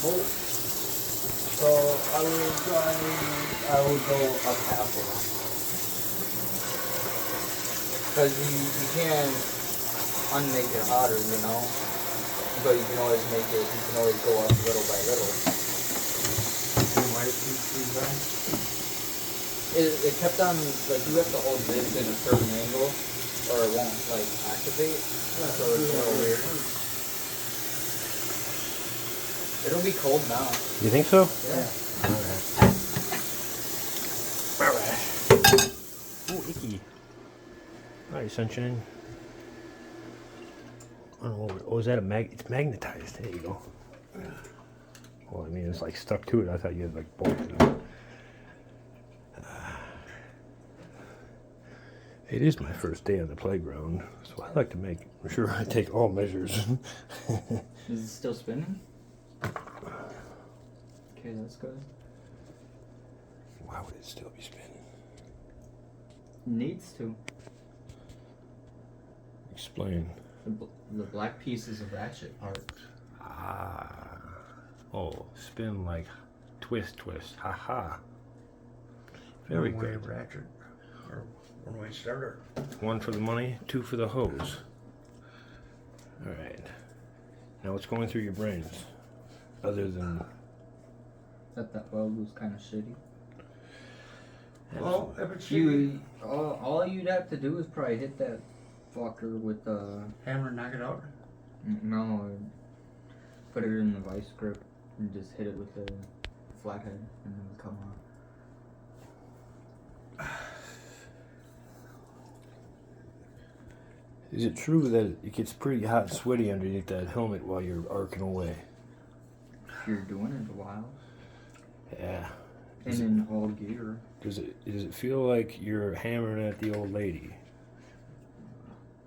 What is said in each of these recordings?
bolt. So I would go up half of them. Because you can unmake it hotter, you know? But you can always go up little by little. Why did you do that? It kept on, like, you have to hold this in a certain angle, or it won't, like, activate. So it's a little weird. It'll be cold now. You think so? Yeah. Alright. Ooh, icky. Alright, sunshine. Oh, is that it's magnetized. There you go. Well, I mean, it's like stuck to it. I thought you had like bolts in it. It is my first day on the playground, so I like to make sure I take all measures. Is it still spinning? Okay, that's good. Why would it still be spinning? Needs to. Explain. The black piece is a ratchet part. Ah. Oh, spin like twist. Ha. Very One-way good. ratchet. Or one-way starter. 1 for the money, 2 for the hose. Alright. Now what's going through your brains? Other than... That weld was kind of shitty. Well, if it's All you'd have to do is probably hit that fucker with the... hammer and knock it out. No, put it in the vice grip and just hit it with the flathead and then it'll come out. Is it true that it gets pretty hot and sweaty underneath that helmet while you're arcing away? If you're doing it a while. Yeah. And in all gear. Does it feel like you're hammering at the old lady?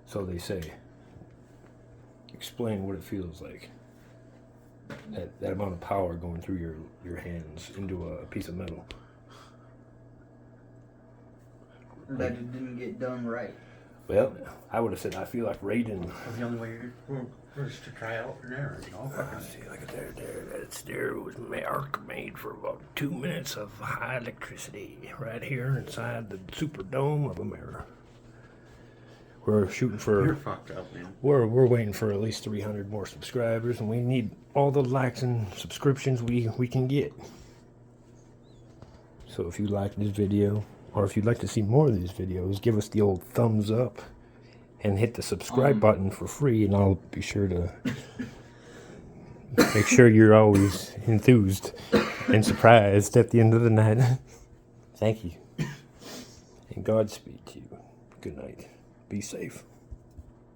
So they say. Explain what it feels like. That amount of power going through your hands into a piece of metal. That it didn't get done right. Well, I would have said I feel like Raiden. That's the only way was to try out in there, you know. See, look at there was made for about 2 minutes of high electricity right here inside the Superdome of America. We're shooting for. You're fucked up, man. We're waiting for at least 300 more subscribers, and we need all the likes and subscriptions we can get. So if you like this video, or if you'd like to see more of these videos, give us the old thumbs up and hit the subscribe button for free, and I'll be sure to make sure you're always enthused and surprised at the end of the night. Thank you. And Godspeed to you. Good night. Be safe.